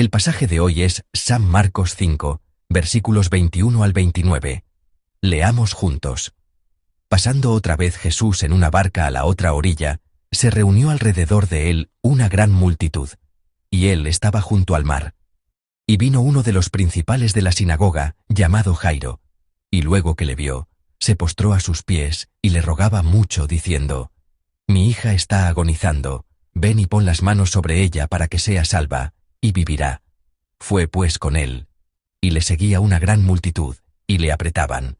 El pasaje de hoy es San Marcos 5, versículos 21 al 29. Leamos juntos. Pasando otra vez Jesús en una barca a la otra orilla, se reunió alrededor de él una gran multitud, y él estaba junto al mar. Y vino uno de los principales de la sinagoga, llamado Jairo, y luego que le vio, se postró a sus pies y le rogaba mucho, diciendo: Mi hija está agonizando, ven y pon las manos sobre ella para que sea salva, y vivirá. Fue pues con él, y le seguía una gran multitud, y le apretaban.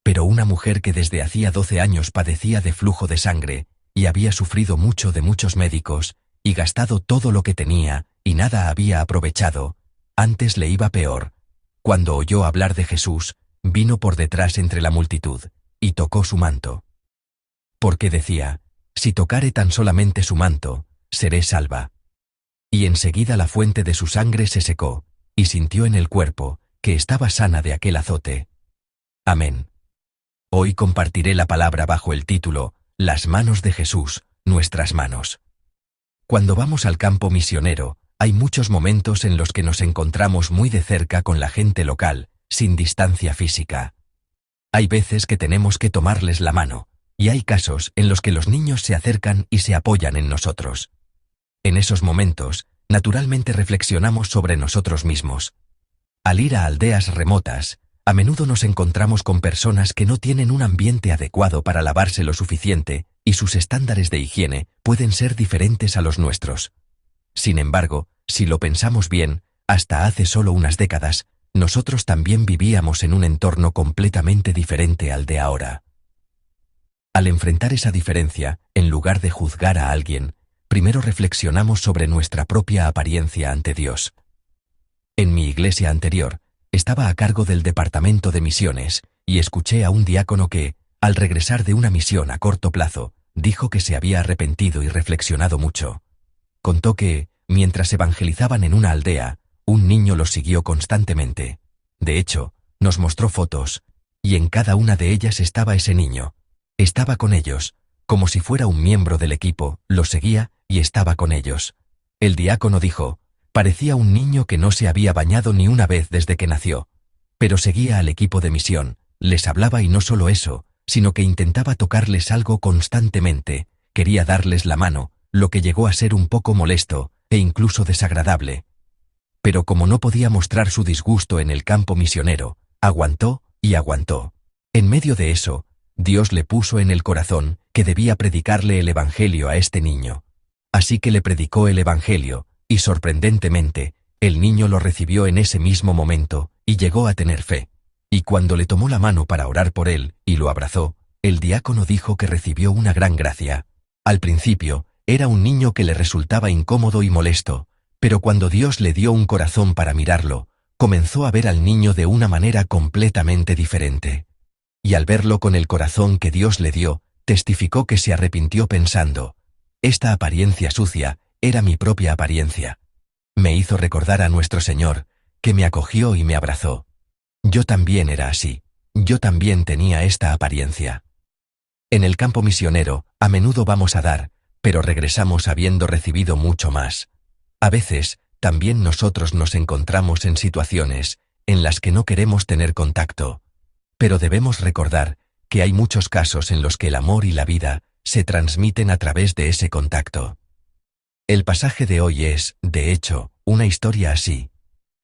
Pero una mujer que desde hacía 12 años padecía de flujo de sangre, y había sufrido mucho de muchos médicos, y gastado todo lo que tenía, y nada había aprovechado, antes le iba peor. Cuando oyó hablar de Jesús, vino por detrás entre la multitud, y tocó su manto. Porque decía: Si tocare tan solamente su manto, seré salva. Y enseguida la fuente de su sangre se secó, y sintió en el cuerpo que estaba sana de aquel azote. Amén. Hoy compartiré la palabra bajo el título Las manos de Jesús, nuestras manos. Cuando vamos al campo misionero, hay muchos momentos en los que nos encontramos muy de cerca con la gente local, sin distancia física. Hay veces que tenemos que tomarles la mano, y hay casos en los que los niños se acercan y se apoyan en nosotros. En esos momentos, naturalmente reflexionamos sobre nosotros mismos. Al ir a aldeas remotas, a menudo nos encontramos con personas que no tienen un ambiente adecuado para lavarse lo suficiente, y sus estándares de higiene pueden ser diferentes a los nuestros. Sin embargo, si lo pensamos bien, hasta hace solo unas décadas, nosotros también vivíamos en un entorno completamente diferente al de ahora. Al enfrentar esa diferencia, en lugar de juzgar a alguien, primero reflexionamos sobre nuestra propia apariencia ante Dios. En mi iglesia anterior, estaba a cargo del departamento de misiones, y escuché a un diácono que, al regresar de una misión a corto plazo, dijo que se había arrepentido y reflexionado mucho. Contó que, mientras evangelizaban en una aldea, un niño los siguió constantemente. De hecho, nos mostró fotos, y en cada una de ellas estaba ese niño. Estaba con ellos, como si fuera un miembro del equipo, los seguía y estaba con ellos. El diácono dijo: parecía un niño que no se había bañado ni una vez desde que nació. Pero seguía al equipo de misión, les hablaba y no solo eso, sino que intentaba tocarles algo constantemente, quería darles la mano, lo que llegó a ser un poco molesto, e incluso desagradable. Pero como no podía mostrar su disgusto en el campo misionero, aguantó y aguantó. En medio de eso, Dios le puso en el corazón que debía predicarle el Evangelio a este niño. Así que le predicó el Evangelio, y sorprendentemente, el niño lo recibió en ese mismo momento, y llegó a tener fe. Y cuando le tomó la mano para orar por él, y lo abrazó, el diácono dijo que recibió una gran gracia. Al principio, era un niño que le resultaba incómodo y molesto, pero cuando Dios le dio un corazón para mirarlo, comenzó a ver al niño de una manera completamente diferente. Y al verlo con el corazón que Dios le dio, testificó que se arrepintió pensando: esta apariencia sucia era mi propia apariencia. Me hizo recordar a nuestro Señor, que me acogió y me abrazó. Yo también era así, yo también tenía esta apariencia. En el campo misionero, a menudo vamos a dar, pero regresamos habiendo recibido mucho más. A veces, también nosotros nos encontramos en situaciones en las que no queremos tener contacto, pero debemos recordar que hay muchos casos en los que el amor y la vida se transmiten a través de ese contacto. El pasaje de hoy es, de hecho, una historia así.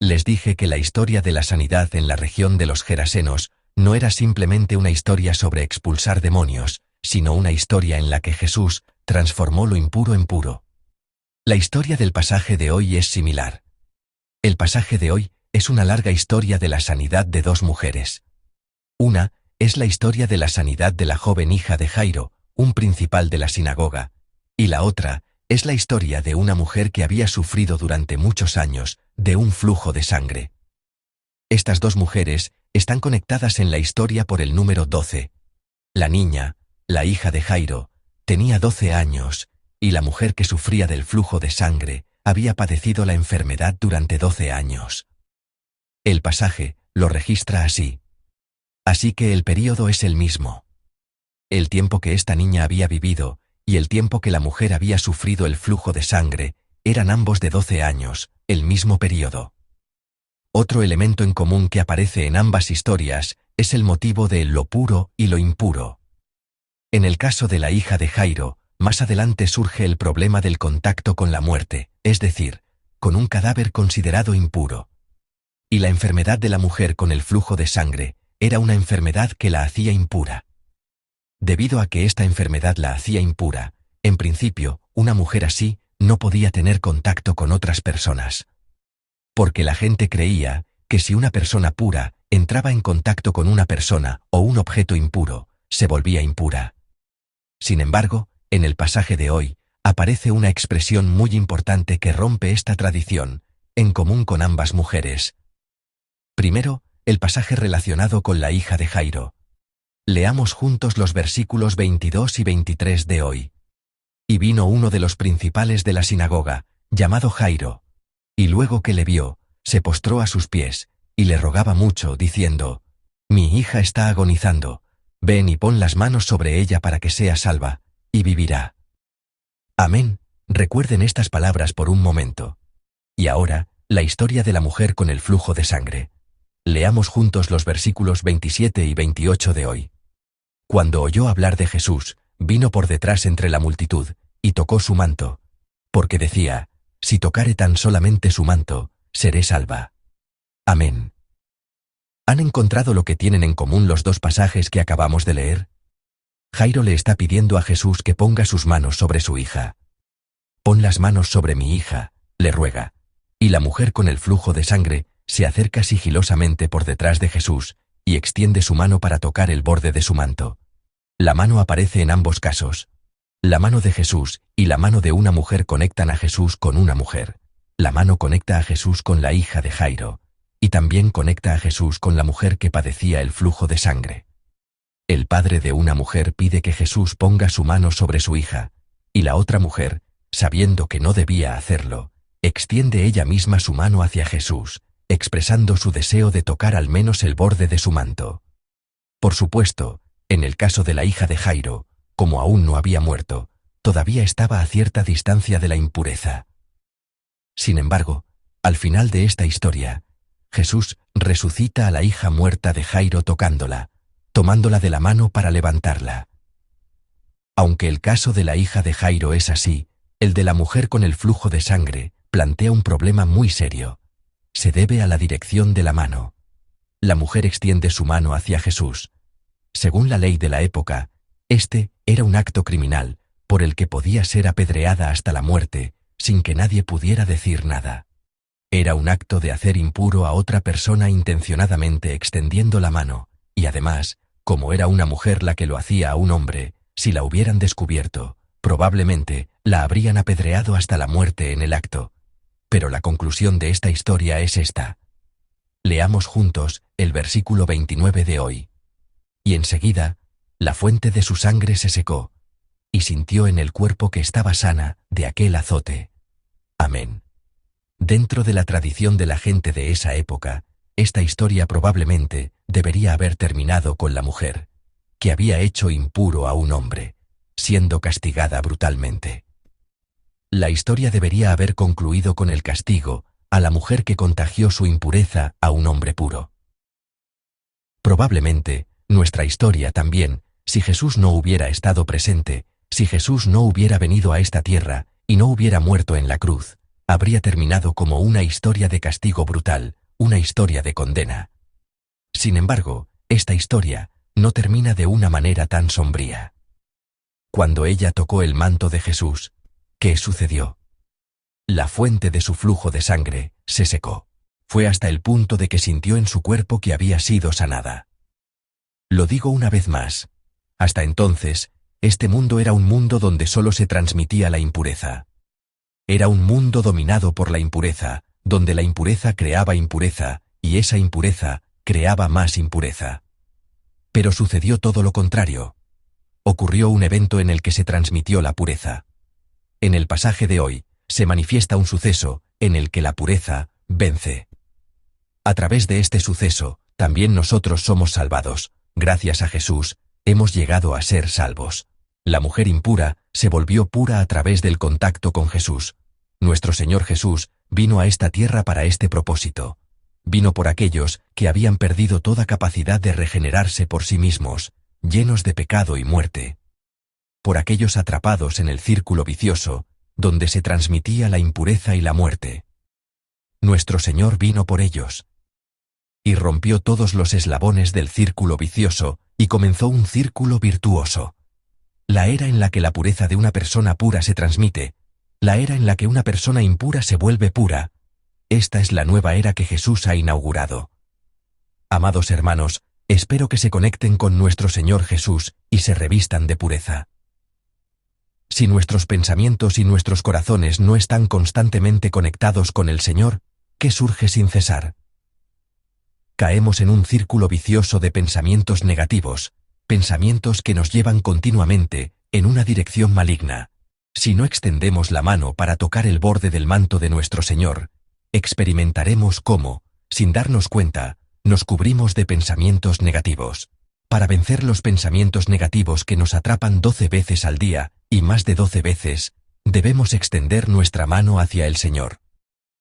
Les dije que la historia de la sanidad en la región de los Gerasenos no era simplemente una historia sobre expulsar demonios, sino una historia en la que Jesús transformó lo impuro en puro. La historia del pasaje de hoy es similar. El pasaje de hoy es una larga historia de la sanidad de dos mujeres. Una es la historia de la sanidad de la joven hija de Jairo, un principal de la sinagoga, y la otra es la historia de una mujer que había sufrido durante muchos años de un flujo de sangre. Estas dos mujeres están conectadas en la historia por el número 12. La niña, la hija de Jairo, tenía 12 años, y la mujer que sufría del flujo de sangre había padecido la enfermedad durante 12 años. El pasaje lo registra así. Así que el período es el mismo. El tiempo que esta niña había vivido y el tiempo que la mujer había sufrido el flujo de sangre eran ambos de 12 años, el mismo periodo. Otro elemento en común que aparece en ambas historias es el motivo de lo puro y lo impuro. En el caso de la hija de Jairo, más adelante surge el problema del contacto con la muerte, es decir, con un cadáver considerado impuro. Y la enfermedad de la mujer con el flujo de sangre era una enfermedad que la hacía impura. Debido a que esta enfermedad la hacía impura, en principio, una mujer así no podía tener contacto con otras personas. Porque la gente creía que si una persona pura entraba en contacto con una persona o un objeto impuro, se volvía impura. Sin embargo, en el pasaje de hoy, aparece una expresión muy importante que rompe esta tradición, en común con ambas mujeres. Primero, el pasaje relacionado con la hija de Jairo. Leamos juntos los versículos 22 y 23 de hoy. Y vino uno de los principales de la sinagoga, llamado Jairo, y luego que le vio, se postró a sus pies, y le rogaba mucho, diciendo: Mi hija está agonizando, ven y pon las manos sobre ella para que sea salva, y vivirá. Amén. Recuerden estas palabras por un momento. Y ahora, la historia de la mujer con el flujo de sangre. Leamos juntos los versículos 27 y 28 de hoy. Cuando oyó hablar de Jesús, vino por detrás entre la multitud, y tocó su manto, porque decía: Si tocare tan solamente su manto, seré salva. Amén. ¿Han encontrado lo que tienen en común los dos pasajes que acabamos de leer? Jairo le está pidiendo a Jesús que ponga sus manos sobre su hija. Pon las manos sobre mi hija, le ruega. Y la mujer con el flujo de sangre se acerca sigilosamente por detrás de Jesús y extiende su mano para tocar el borde de su manto. La mano aparece en ambos casos. La mano de Jesús y la mano de una mujer conectan a Jesús con una mujer. La mano conecta a Jesús con la hija de Jairo, y también conecta a Jesús con la mujer que padecía el flujo de sangre. El padre de una mujer pide que Jesús ponga su mano sobre su hija, y la otra mujer, sabiendo que no debía hacerlo, extiende ella misma su mano hacia Jesús, expresando su deseo de tocar al menos el borde de su manto. Por supuesto, en el caso de la hija de Jairo, como aún no había muerto, todavía estaba a cierta distancia de la impureza. Sin embargo, al final de esta historia, Jesús resucita a la hija muerta de Jairo tocándola, tomándola de la mano para levantarla. Aunque el caso de la hija de Jairo es así, el de la mujer con el flujo de sangre plantea un problema muy serio. Se debe a la dirección de la mano. La mujer extiende su mano hacia Jesús. Según la ley de la época, este era un acto criminal, por el que podía ser apedreada hasta la muerte, sin que nadie pudiera decir nada. Era un acto de hacer impuro a otra persona intencionadamente extendiendo la mano, y además, como era una mujer la que lo hacía a un hombre, si la hubieran descubierto, probablemente la habrían apedreado hasta la muerte en el acto. Pero la conclusión de esta historia es esta. Leamos juntos el versículo 29 de hoy. Y enseguida, la fuente de su sangre se secó, y sintió en el cuerpo que estaba sana de aquel azote. Amén. Dentro de la tradición de la gente de esa época, esta historia probablemente debería haber terminado con la mujer, que había hecho impuro a un hombre, siendo castigada brutalmente. La historia debería haber concluido con el castigo a la mujer que contagió su impureza a un hombre puro. Probablemente, nuestra historia también, si Jesús no hubiera estado presente, si Jesús no hubiera venido a esta tierra y no hubiera muerto en la cruz, habría terminado como una historia de castigo brutal, una historia de condena. Sin embargo, esta historia no termina de una manera tan sombría. Cuando ella tocó el manto de Jesús, ¿qué sucedió? La fuente de su flujo de sangre se secó. Fue hasta el punto de que sintió en su cuerpo que había sido sanada. Lo digo una vez más. Hasta entonces, este mundo era un mundo donde solo se transmitía la impureza. Era un mundo dominado por la impureza, donde la impureza creaba impureza, y esa impureza creaba más impureza. Pero sucedió todo lo contrario. Ocurrió un evento en el que se transmitió la pureza. En el pasaje de hoy, se manifiesta un suceso en el que la pureza vence. A través de este suceso, también nosotros somos salvados. Gracias a Jesús, hemos llegado a ser salvos. La mujer impura se volvió pura a través del contacto con Jesús. Nuestro Señor Jesús vino a esta tierra para este propósito. Vino por aquellos que habían perdido toda capacidad de regenerarse por sí mismos, llenos de pecado y muerte. Por aquellos atrapados en el círculo vicioso, donde se transmitía la impureza y la muerte. Nuestro Señor vino por ellos. Y rompió todos los eslabones del círculo vicioso, y comenzó un círculo virtuoso. La era en la que la pureza de una persona pura se transmite, la era en la que una persona impura se vuelve pura, esta es la nueva era que Jesús ha inaugurado. Amados hermanos, espero que se conecten con nuestro Señor Jesús y se revistan de pureza. Si nuestros pensamientos y nuestros corazones no están constantemente conectados con el Señor, ¿qué surge sin cesar? Caemos en un círculo vicioso de pensamientos negativos, pensamientos que nos llevan continuamente en una dirección maligna. Si no extendemos la mano para tocar el borde del manto de nuestro Señor, experimentaremos cómo, sin darnos cuenta, nos cubrimos de pensamientos negativos. Para vencer los pensamientos negativos que nos atrapan 12 veces al día, y más de 12 veces, debemos extender nuestra mano hacia el Señor.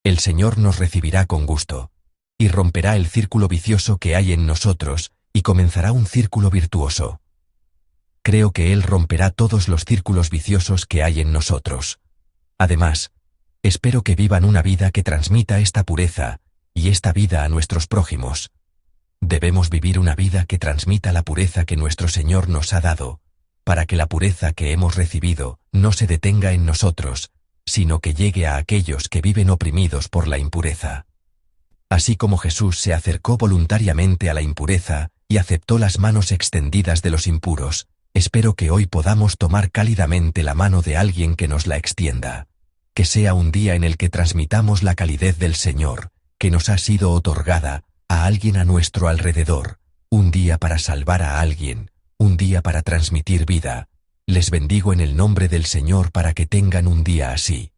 El Señor nos recibirá con gusto, y romperá el círculo vicioso que hay en nosotros, y comenzará un círculo virtuoso. Creo que Él romperá todos los círculos viciosos que hay en nosotros. Además, espero que vivan una vida que transmita esta pureza, y esta vida a nuestros prójimos. Debemos vivir una vida que transmita la pureza que nuestro Señor nos ha dado, para que la pureza que hemos recibido no se detenga en nosotros, sino que llegue a aquellos que viven oprimidos por la impureza. Así como Jesús se acercó voluntariamente a la impureza y aceptó las manos extendidas de los impuros, espero que hoy podamos tomar cálidamente la mano de alguien que nos la extienda. Que sea un día en el que transmitamos la calidez del Señor, que nos ha sido otorgada, a alguien a nuestro alrededor, un día para salvar a alguien, un día para transmitir vida. Les bendigo en el nombre del Señor para que tengan un día así.